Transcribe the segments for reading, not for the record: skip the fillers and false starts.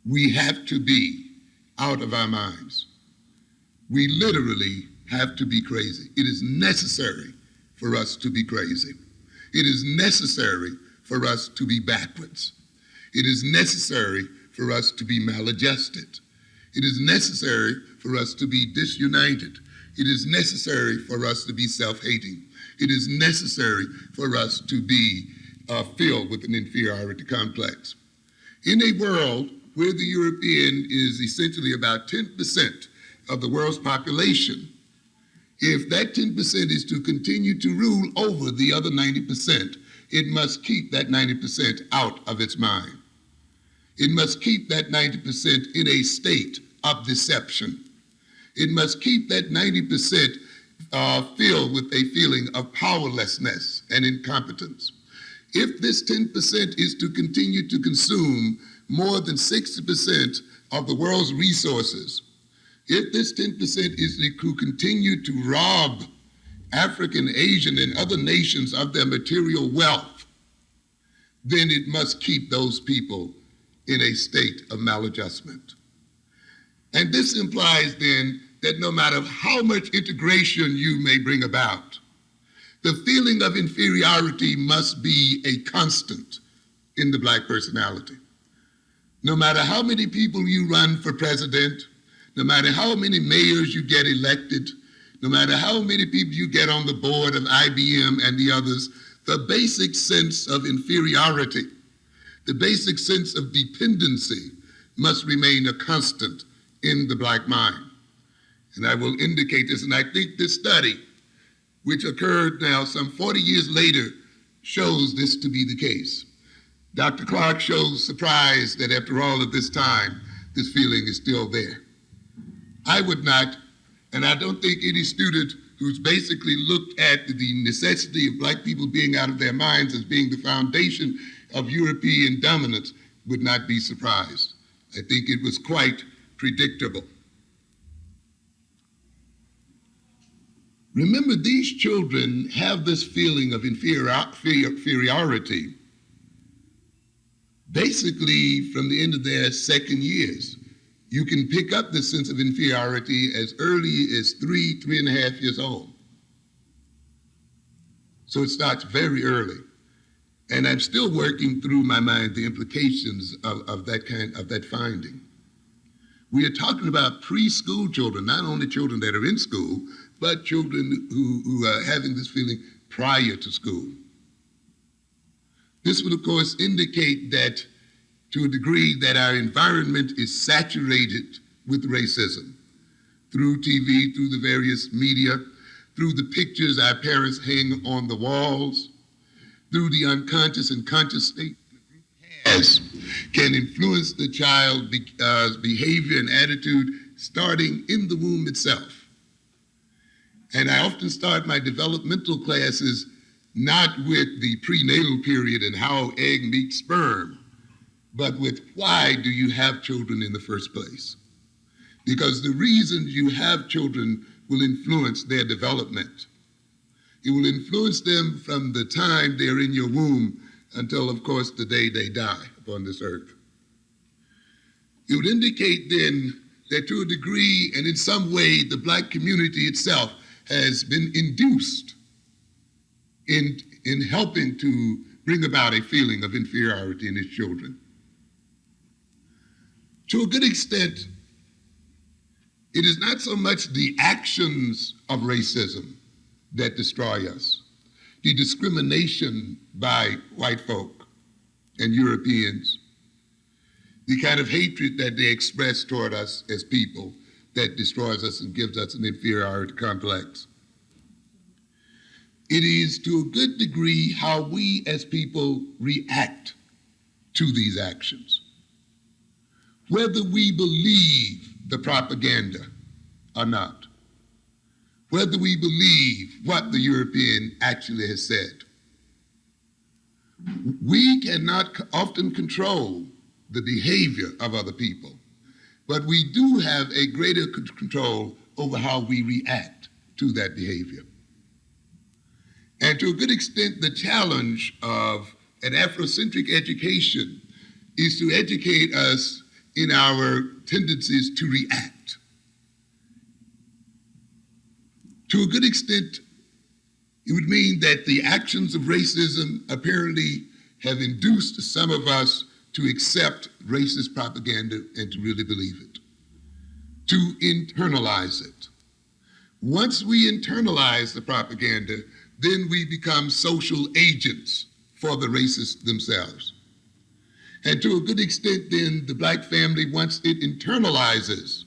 we have to be out of our minds. We literally have to be crazy. It is necessary for us to be crazy. It is necessary for us to be backwards. It is necessary for us to be maladjusted. It is necessary for us to be disunited. It is necessary for us to be self-hating. It is necessary for us to be filled with an inferiority complex. In a world where the European is essentially about 10% of the world's population, if that 10% is to continue to rule over the other 90%, it must keep that 90% out of its mind. It must keep that 90% in a state of deception. It must keep that 90% filled with a feeling of powerlessness and incompetence. If this 10% is to continue to consume more than 60% of the world's resources, if this 10% is to continue to rob African, Asian, and other nations of their material wealth, then it must keep those people in a state of maladjustment. And this implies then that no matter how much integration you may bring about, the feeling of inferiority must be a constant in the Black personality. No matter how many people you run for president, no matter how many mayors you get elected, no matter how many people you get on the board of IBM and the others, the basic sense of inferiority, the basic sense of dependency must remain a constant in the Black mind. And I will indicate this, and I think this study, which occurred now some 40 years later, shows this to be the case. Dr. Clark shows surprise that after all of this time, this feeling is still there. I would not, and I don't think any student who's basically looked at the necessity of Black people being out of their minds as being the foundation of European dominance would not be surprised. I think it was quite predictable. Remember, these children have this feeling of inferiority basically from the end of their second years. You can pick up this sense of inferiority as early as 3.5 years old. So it starts very early. And I'm still working through my mind the implications of that finding. We are talking about preschool children, not only children that are in school, but children who are having this feeling prior to school. This would, of course, indicate that, to a degree, that our environment is saturated with racism through TV, through the various media, through the pictures our parents hang on the walls, through the unconscious and conscious state has, can influence the child's behavior and attitude starting in the womb itself. And I often start my developmental classes not with the prenatal period and how egg meets sperm, but with why do you have children in the first place? Because the reasons you have children will influence their development. It will influence them from the time they're in your womb until, of course, the day they die upon this earth. It would indicate then that to a degree and in some way the Black community itself has been induced in helping to bring about a feeling of inferiority in its children. To a good extent, it is not so much the actions of racism that destroy us, the discrimination by white folk and Europeans, the kind of hatred that they express toward us as people that destroys us and gives us an inferiority complex. It is to a good degree how we as people react to these actions. Whether we believe the propaganda or not, whether we believe what the European actually has said. We cannot often control the behavior of other people, but we do have a greater control over how we react to that behavior. And to a good extent, the challenge of an Afrocentric education is to educate us in our tendencies to react. To a good extent, it would mean that the actions of racism apparently have induced some of us to accept racist propaganda and to really believe it, to internalize it. Once we internalize the propaganda, then we become social agents for the racists themselves. And to a good extent, then, the black family, once it internalizes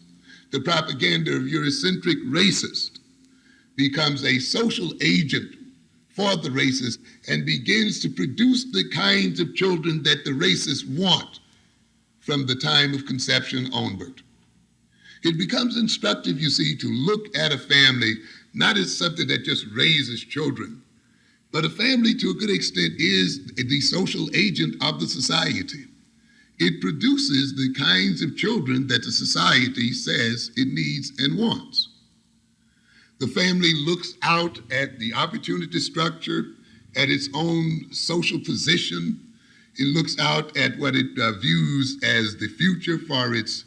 the propaganda of Eurocentric racist, becomes a social agent for the racist and begins to produce the kinds of children that the racists want from the time of conception onward. It becomes instructive, you see, to look at a family not as something that just raises children, but a family to a good extent is the social agent of the society. It produces the kinds of children that the society says it needs and wants. The family looks out at the opportunity structure, at its own social position. It looks out at what it views as the future for its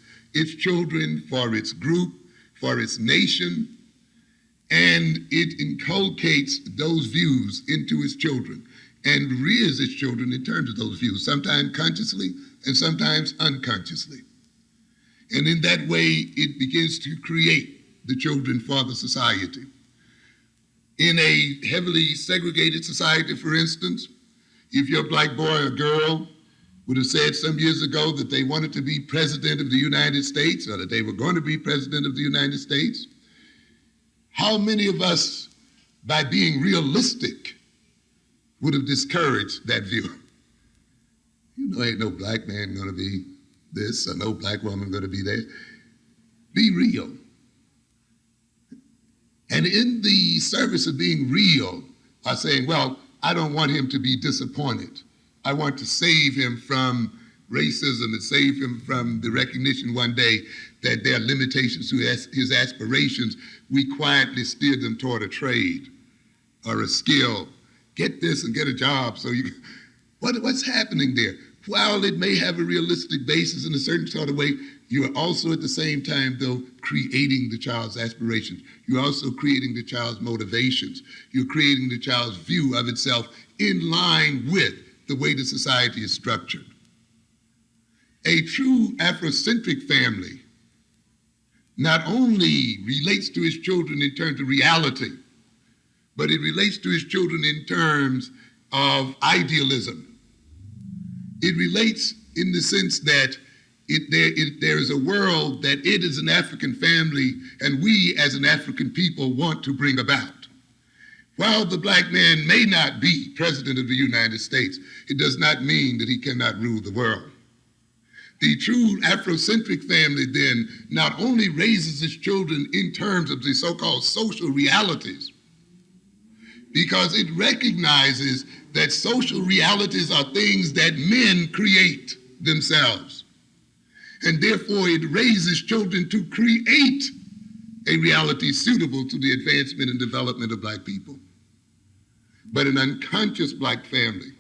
children, for its group, for its nation, and it inculcates those views into its children and rears its children in terms of those views, sometimes consciously and sometimes unconsciously. And in that way, it begins to create the children for the society. In a heavily segregated society, for instance, if your black boy or girl would have said some years ago that they wanted to be president of the United States or that they were going to be president of the United States, how many of us, by being realistic, would have discouraged that view? You know, ain't no black man gonna be this or no black woman gonna be that. Be real. And in the service of being real, by saying, well, I don't want him to be disappointed. I want to save him from racism and save him from the recognition one day that there are limitations to his aspirations. We quietly steer them toward a trade or a skill. Get this and get a job. So what's happening there? While it may have a realistic basis in a certain sort of way, you are also at the same time, though, creating the child's aspirations. You're also creating the child's motivations. You're creating the child's view of itself in line with the way the society is structured. A true Afrocentric family not only relates to its children in terms of reality, but it relates to its children in terms of idealism. It relates in the sense that there is a world that it as an African family and we as an African people want to bring about. While the black man may not be president of the United States, it does not mean that he cannot rule the world. The true Afrocentric family then not only raises its children in terms of the so-called social realities, because it recognizes that social realities are things that men create themselves. And therefore it raises children to create a reality suitable to the advancement and development of black people. But an unconscious black family,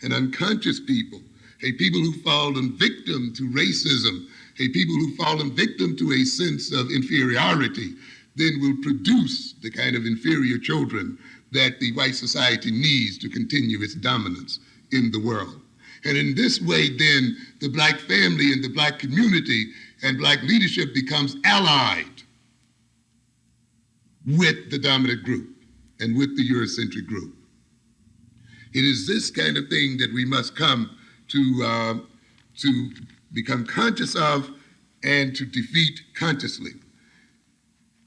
an unconscious people, a people who've fallen victim to racism, a people who've fallen victim to a sense of inferiority, then will produce the kind of inferior children that the white society needs to continue its dominance in the world. And in this way, then, the black family and the black community and black leadership becomes allied with the dominant group and with the Eurocentric group. It is this kind of thing that we must come to become conscious of and to defeat consciously.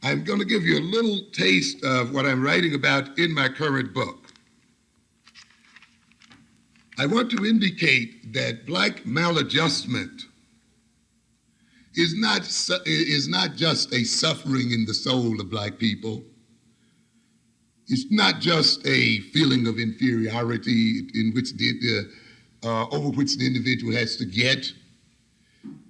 I'm going to give you a little taste of what I'm writing about in my current book. I want to indicate that black maladjustment is not just a suffering in the soul of black people. It's not just a feeling of inferiority in which over which the individual has to get.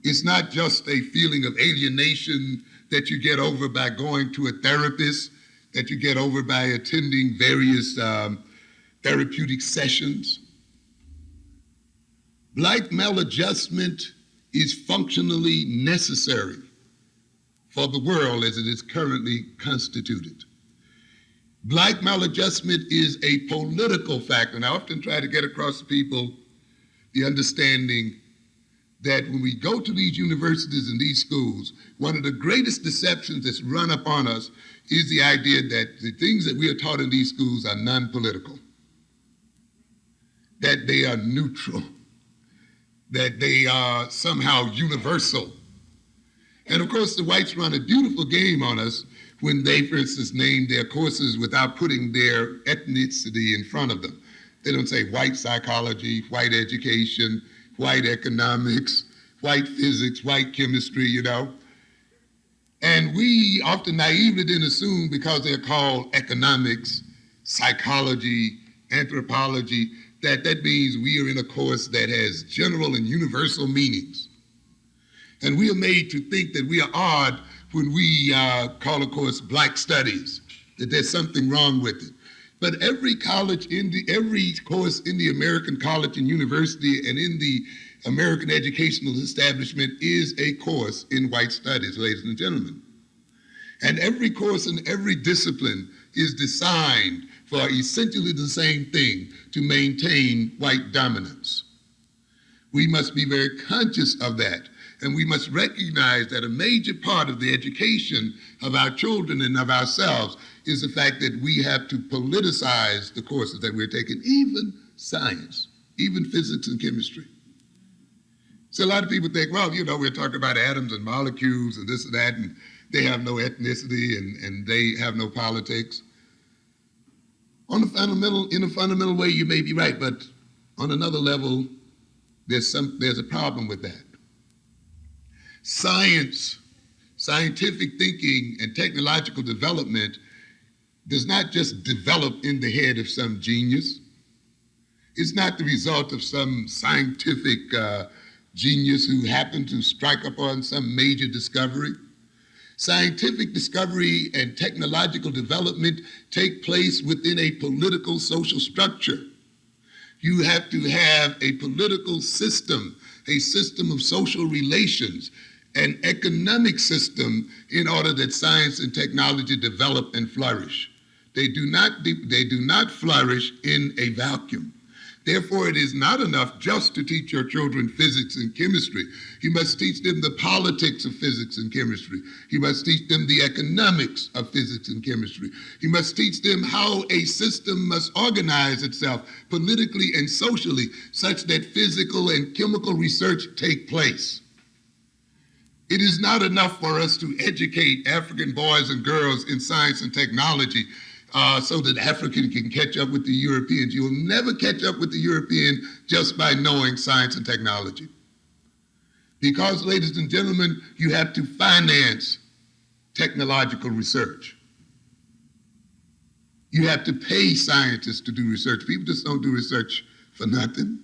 It's not just a feeling of alienation that you get over by going to a therapist, that you get over by attending various therapeutic sessions. Black maladjustment is functionally necessary for the world as it is currently constituted. Black maladjustment is a political factor, and I often try to get across to people the understanding that when we go to these universities and these schools, one of the greatest deceptions that's run upon us is the idea that the things that we are taught in these schools are non-political, that they are neutral, that they are somehow universal. And of course, the whites run a beautiful game on us when they, for instance, name their courses without putting their ethnicity in front of them. They don't say white psychology, white education, white economics, white physics, white chemistry, you know. And we often naively then assume because they're called economics, psychology, anthropology, that means we are in a course that has general and universal meanings. And we are made to think that we are odd when we call a course Black Studies, that there's something wrong with it. But every course in the American college and university and in the American educational establishment is a course in white studies, ladies and gentlemen. And every course in every discipline is designed for essentially the same thing, to maintain white dominance. We must be very conscious of that. And we must recognize that a major part of the education of our children and of ourselves is the fact that we have to politicize the courses that we're taking, even science, even physics and chemistry. So a lot of people think, well, you know, we're talking about atoms and molecules and this and that, and they have no ethnicity and they have no politics. In a fundamental way, you may be right, but on another level, there's a problem with that. Science, scientific thinking, and technological development does not just develop in the head of some genius. It's not the result of some scientific genius who happened to strike upon some major discovery. Scientific discovery and technological development take place within a political social structure. You have to have a political system, a system of social relations, an economic system in order that science and technology develop and flourish. They do not flourish in a vacuum. Therefore, it is not enough just to teach your children physics and chemistry. You must teach them the politics of physics and chemistry. You must teach them the economics of physics and chemistry. You must teach them how a system must organize itself politically and socially such that physical and chemical research take place. It is not enough for us to educate African boys and girls in science and technology so that African can catch up with the Europeans. You will never catch up with the European just by knowing science and technology. Because, ladies and gentlemen, you have to finance technological research. You have to pay scientists to do research. People just don't do research for nothing.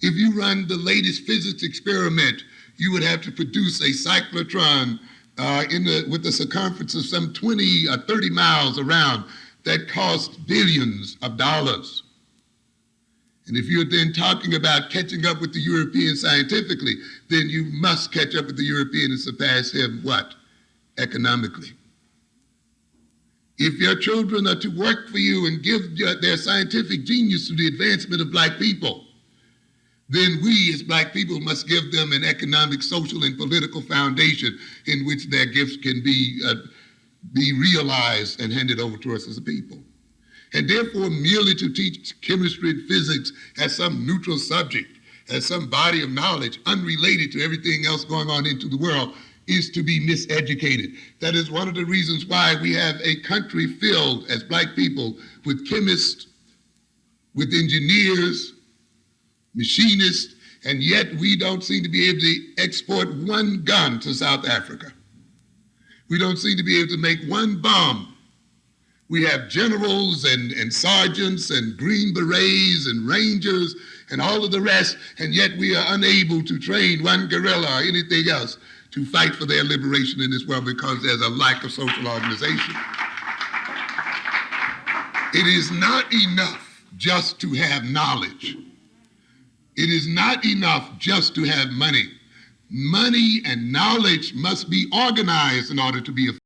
If you run the latest physics experiment, you would have to produce a cyclotron with a circumference of some 20 or 30 miles around that costs billions of dollars. And if you're then talking about catching up with the European scientifically, then you must catch up with the European and surpass him, what? Economically. If your children are to work for you and give their scientific genius to the advancement of Black people, then we as Black people must give them an economic, social, and political foundation in which their gifts can be realized and handed over to us as a people. And therefore, merely to teach chemistry and physics as some neutral subject, as some body of knowledge unrelated to everything else going on into the world, is to be miseducated. That is one of the reasons why we have a country filled, as Black people, with chemists, with engineers, machinists, and yet we don't seem to be able to export one gun to South Africa. We don't seem to be able to make one bomb. We have generals and sergeants and Green Berets and Rangers and all of the rest, and yet we are unable to train one guerrilla or anything else to fight for their liberation in this world because there's a lack of social organization. It is not enough just to have knowledge. It is not enough just to have money. Money and knowledge must be organized in order to be effective.